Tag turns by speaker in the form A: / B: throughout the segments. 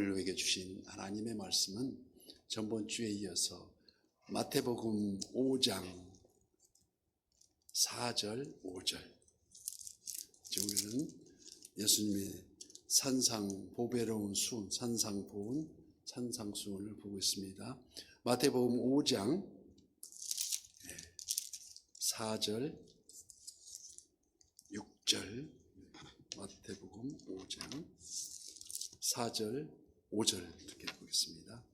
A: 오늘 우리에게 주신 하나님의 말씀은 전번 주에 이어서 마태복음 5장 4절 5절. 우리는 예수님의 산상보배로운 수훈, 산상수훈을 보고 있습니다. 마태복음 5장 4절 6절, 마태복음 5장 4절 5절 이렇게 보겠습니다.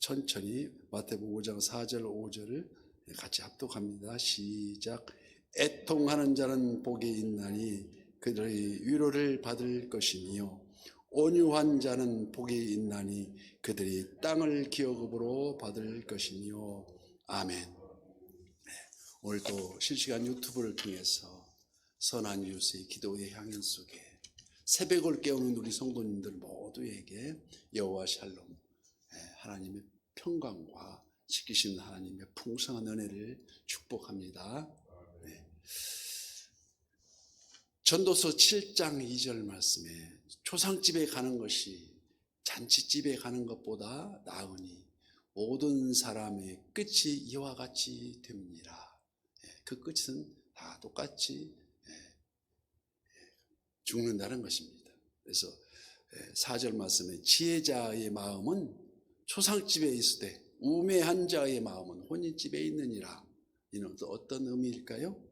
A: 천천히 마태복음 5장 4절 5절을 같이 합독합니다. 시작. 애통하는 자는 복이 있나니 그들의 위로를 받을 것이니요, 온유한 자는 복이 있나니 그들이 땅을 기업으로 받을 것이니요. 아멘. 오늘도 실시간 유튜브를 통해서 선한 이웃의 기도의 향연 속에 새벽을 깨우는 우리 성도님들 모두에게 여호와 샬롬, 하나님의 평강과 지키신 하나님의 풍성한 은혜를 축복합니다. 전도서 7장 2절 말씀에 초상집에 가는 것이 잔치집에 가는 것보다 나으니 모든 사람의 끝이 이와 같이 됩니다. 그 끝은 다 똑같이 죽는다는 것입니다. 그래서 4절 말씀에 지혜자의 마음은 초상집에 있으되 우매한 자의 마음은 혼인집에 있느니라. 이는 어떤 의미일까요?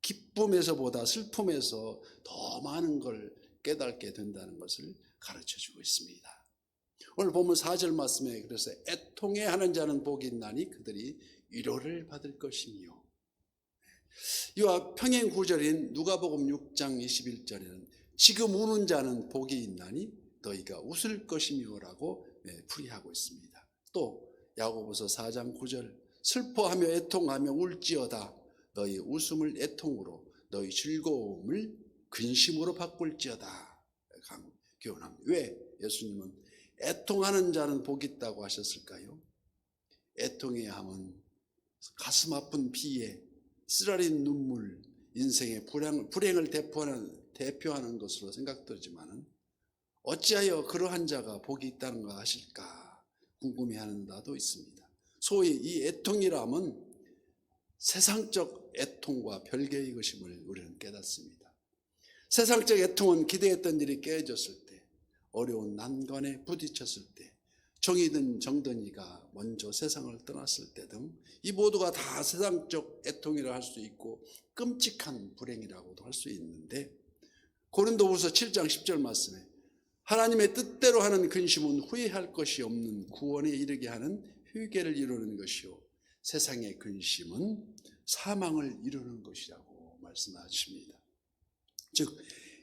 A: 기쁨에서보다 슬픔에서 더 많은 걸 깨닫게 된다는 것을 가르쳐주고 있습니다. 오늘 보면 4절 말씀에 그래서 애통해 하는 자는 복이 있나니 그들이 위로를 받을 것이며, 이와 평행 구절인 누가복음 6장 21절에는 지금 우는 자는 복이 있나니 너희가 웃을 것이며 라고 풀이하고 있습니다. 또 야고보서 4장 9절 슬퍼하며 애통하며 울지어다 너희 웃음을 애통으로 너희 즐거움을 근심으로 바꿀지어다 교훈합니다. 왜 예수님은 애통하는 자는 복이 있다고 하셨을까요? 애통해야 함은 가슴 아픈 비애, 쓰라린 눈물, 인생의 불행을 대표하는 것으로 생각되지만 어찌하여 그러한 자가 복이 있다는가 하실까 궁금해하는 자도 있습니다. 소위 이 애통이라면 세상적 애통과 별개의 것임을 우리는 깨닫습니다. 세상적 애통은 기대했던 일이 깨어졌을 때, 어려운 난관에 부딪혔을 때, 정이든 정든이가 먼저 세상을 떠났을 때 등 이 모두가 다 세상적 애통이라 할 수 있고 끔찍한 불행이라고도 할 수 있는데, 고린도후서 7장 10절 말씀에 하나님의 뜻대로 하는 근심은 후회할 것이 없는 구원에 이르게 하는 회개를 이루는 것이요 세상의 근심은 사망을 이루는 것이라고 말씀하십니다. 즉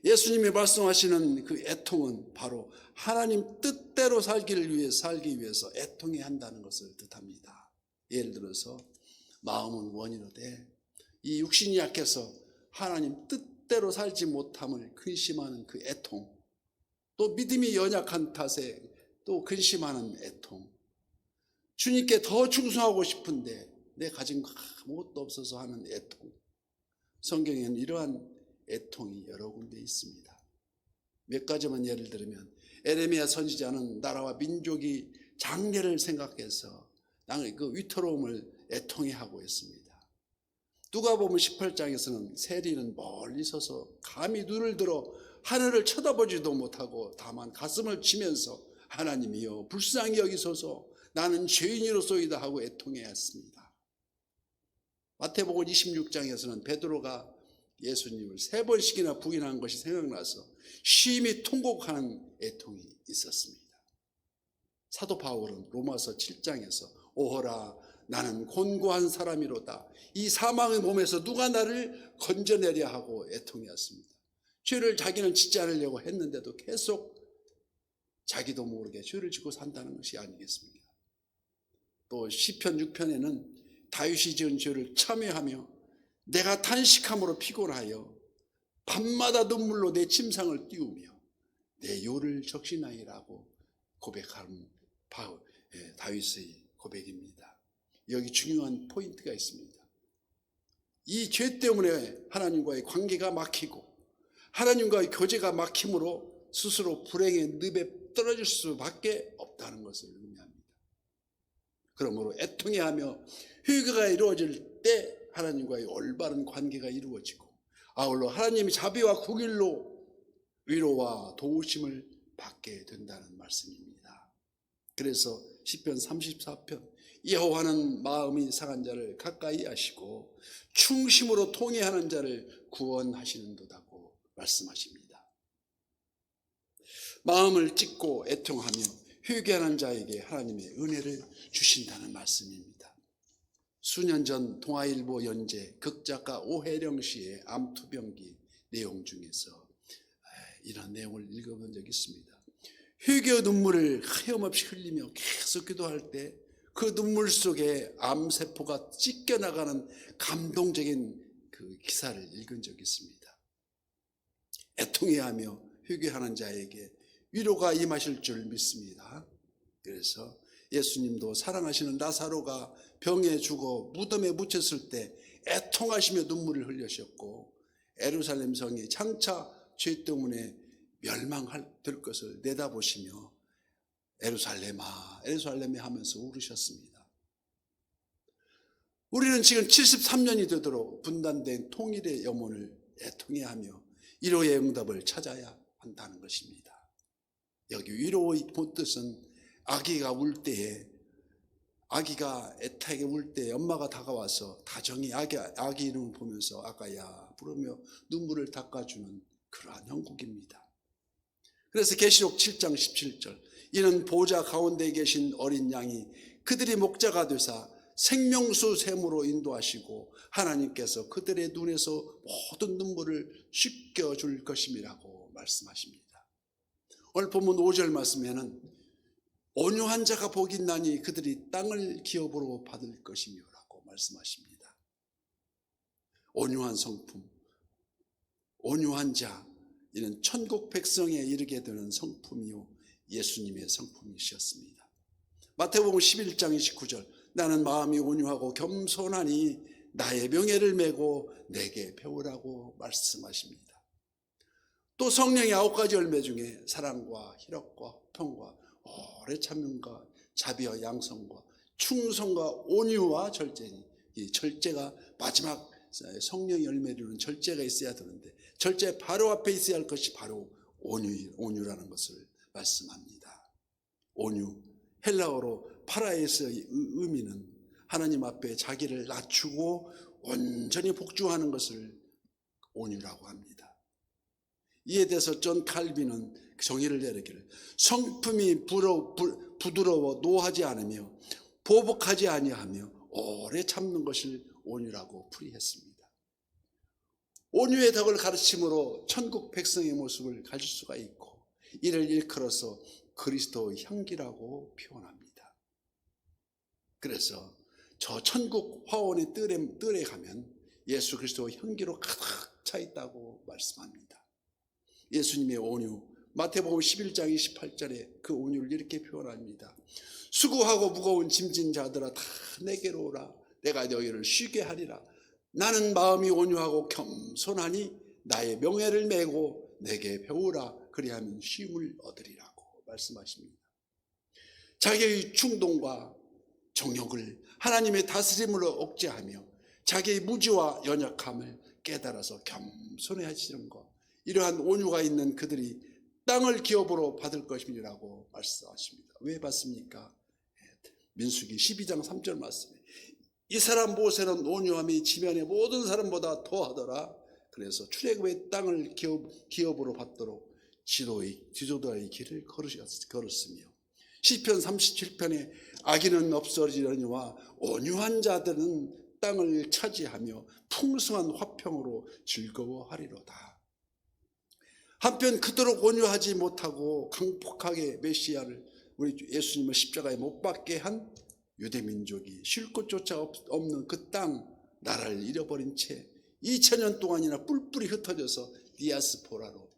A: 예수님이 말씀하시는 그 애통은 바로 하나님 뜻대로 살기 위해서 애통해야 한다는 것을 뜻합니다. 예를 들어서 마음은 원이로되 이 육신이 약해서 하나님 뜻대로 살지 못함을 근심하는 그 애통, 또 믿음이 연약한 탓에 또 근심하는 애통, 주님께 더 충성하고 싶은데 내 가진 거 아무것도 없어서 하는 애통. 성경에는 이러한 애통이 여러 군데 있습니다. 몇 가지만 예를 들면 에레미야 선지자는 나라와 민족이 장래를 생각해서 그 위태로움을 애통해하고 있습니다. 누가복음 18장에서는 세리는 멀리 서서 감히 눈을 들어 하늘을 쳐다보지도 못하고 다만 가슴을 치면서 하나님이여 불쌍히 여기소서 나는 죄인이로소이다 하고 애통해했습니다. 마태복음 26장에서는 베드로가 예수님을 3번씩이나 부인한 것이 생각나서 심히 통곡하는 애통이 있었습니다. 사도 바울은 로마서 7장에서 오호라 나는 곤고한 사람이로다 이 사망의 몸에서 누가 나를 건져내려 하고 애통이었습니다. 죄를 자기는 짓지 않으려고 했는데도 계속 자기도 모르게 죄를 짓고 산다는 것이 아니겠습니까? 또 시편 6편에는 다윗이 지은 죄를 참회하며 내가 탄식함으로 피곤하여 밤마다 눈물로 내 침상을 띄우며 내 요를 적시나이라고 고백하는 다윗의 고백입니다. 여기 중요한 포인트가 있습니다. 이 죄 때문에 하나님과의 관계가 막히고 하나님과의 교제가 막힘으로 스스로 불행의 늪에 떨어질 수밖에 없다는 것을 의미합니다. 그러므로 애통해하며 회개가 이루어질 때 하나님과의 올바른 관계가 이루어지고, 아울러 하나님의 자비와 국일로 위로와 도우심을 받게 된다는 말씀입니다. 그래서 시편 34편, 여호와는 마음이 상한 자를 가까이 하시고 충심으로 통회하는 자를 구원하시는도다고 말씀하십니다. 마음을 찢고 애통하며 회개하는 자에게 하나님의 은혜를 주신다는 말씀입니다. 수년 전 동아일보 연재 극작가 오혜령 씨의 암투병기 내용 중에서 이런 내용을 읽어본 적이 있습니다. 회개의 눈물을 하염없이 흘리며 계속 기도할 때 그 눈물 속에 암세포가 찢겨나가는 감동적인 그 기사를 읽은 적이 있습니다. 애통해하며 회개하는 자에게 위로가 임하실 줄 믿습니다. 그래서 예수님도 사랑하시는 나사로가 병에 죽어 무덤에 묻혔을 때 애통하시며 눈물을 흘리셨고, 예루살렘 성이 장차 죄 때문에 멸망될 것을 내다보시며 예루살렘아 예루살렘이 하면서 울으셨습니다. 우리는 지금 73년이 되도록 분단된 통일의 염원을 애통해하며 위로의 응답을 찾아야 한다는 것입니다. 여기 위로의 본뜻은 아기가 울 때에, 아기가 애타게 울 때 엄마가 다가와서 다정히 아기 이름을 보면서 아가야 부르며 눈물을 닦아주는 그러한 형국입니다. 그래서 계시록 7장 17절, 이는 보좌 가운데 계신 어린 양이 그들이 목자가 되사 생명수 샘으로 인도하시고 하나님께서 그들의 눈에서 모든 눈물을 씻겨줄 것임이라고 말씀하십니다. 오늘 본문 5절 말씀에는 온유한 자가 복이 있나니 그들이 땅을 기업으로 받을 것이며 라고 말씀하십니다. 온유한 성품, 온유한 자, 이는 천국 백성에 이르게 되는 성품이요 예수님의 성품이셨습니다. 마태복음 11장 29절, 나는 마음이 온유하고 겸손하니 나의 명예를 메고 내게 배우라고 말씀하십니다. 또 성령의 9가지 열매 중에 사랑과 희락과 평과 오래 참음과 자비와 양성과 충성과 온유와 절제니, 이 절제가 마지막 성령의 열매로는 절제가 있어야 되는데, 절제 바로 앞에 있어야 할 것이 바로 온유라는 것을 말씀합니다. 온유, 헬라어로 파라에스의 의미는 하나님 앞에 자기를 낮추고 온전히 복종하는 것을 온유라고 합니다. 이에 대해서 존 칼빈은 정의를 내리기를, 성품이 부드러워 노하지 않으며 보복하지 아니하며 오래 참는 것을 온유라고 풀이했습니다. 온유의 덕을 가르침으로 천국 백성의 모습을 가질 수가 있고, 이를 일컬어서 그리스도의 향기라고 표현합니다. 그래서 저 천국 화원의 뜰에 가면 예수 그리스도의 향기로 가득 차 있다고 말씀합니다. 예수님의 온유, 마태복음 11장 28절에 그 온유를 이렇게 표현합니다. 수고하고 무거운 짐진 자들아 다 내게로 오라. 내가 너희를 쉬게 하리라. 나는 마음이 온유하고 겸손하니 나의 명예를 메고 내게 배우라. 그리하면 쉼을 얻으리라고 말씀하십니다. 자기의 충동과 정욕을 하나님의 다스림으로 억제하며 자기의 무지와 연약함을 깨달아서 겸손해하시는 것, 이러한 온유가 있는 그들이 땅을 기업으로 받을 것이라고 말씀하십니다. 왜 받습니까? 민수기 12장 3절 말씀에 이 사람 모세는 온유함이 지면의 모든 사람보다 더하더라. 그래서 출애굽의 땅을 기업으로 받도록 지도자의 길을 걸었으며, 시편 37편에 악인은 없어지려니와 온유한 자들은 땅을 차지하며 풍성한 화평으로 즐거워하리로다. 한편 그토록 온유하지 못하고 강폭하게 메시아를, 우리 예수님을 십자가에 못 박게 한 유대민족이 쉴 곳조차 없는 그 땅 나라를 잃어버린 채 2000년 동안이나 뿔뿔이 흩어져서 디아스포라로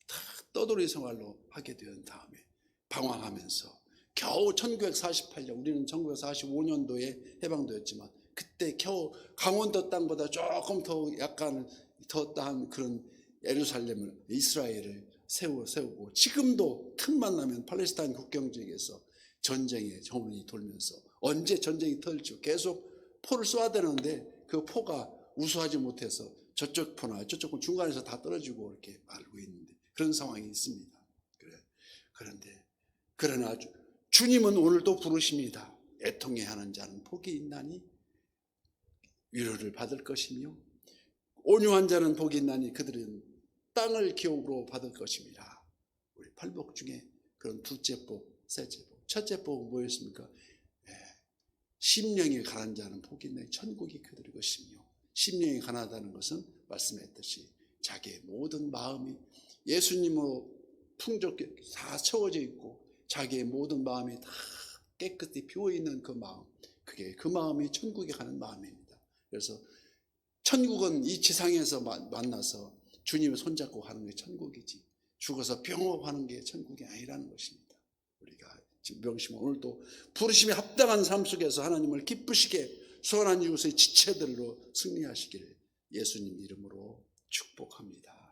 A: 다 떠돌이 생활로 하게 된 다음에 방황하면서 겨우 1948년, 우리는 1945년도에 해방되었지만 그때 겨우 강원도 땅보다 조금 더 약간 더 따한 그런 예루살렘을, 이스라엘을 세우고 지금도 틈만 나면 팔레스타인 국경 지역에서 전쟁의 전운이 돌면서 언제 전쟁이 터질지 계속 포를 쏘아야 되는데 그 포가 우수하지 못해서 저쪽 포나 저쪽 포 중간에서 다 떨어지고 이렇게 말고 있는데 그런 상황이 있습니다. 그러나 주님은 오늘도 부르십니다. 애통해 하는 자는 복이 있나니 위로를 받을 것이며 온유한 자는 복이 있나니 그들은 땅을 기업으로 받을 것입니다. 우리 팔복 중에 그런 둘째 복, 셋째 복, 첫째 복은 뭐였습니까? 심령이 가난한 자는 복이 있나니 천국이 그들의 것이며 심령이 가난하다는 것은 말씀했듯이 자기의 모든 마음이 예수님으로 풍족하게 다 채워져 있고 자기의 모든 마음이 다 깨끗이 비워있는 그 마음, 그 마음이 천국에 가는 마음입니다. 그래서 천국은 이 지상에서 만나서 주님을 손잡고 하는 게 천국이지 죽어서 병업하는 게 천국이 아니라는 것입니다. 우리가 지금 명심은 오늘도 부르심에 합당한 삶 속에서 하나님을 기쁘시게 소원한 이웃의 지체들로 승리하시기를 예수님 이름으로 축복합니다.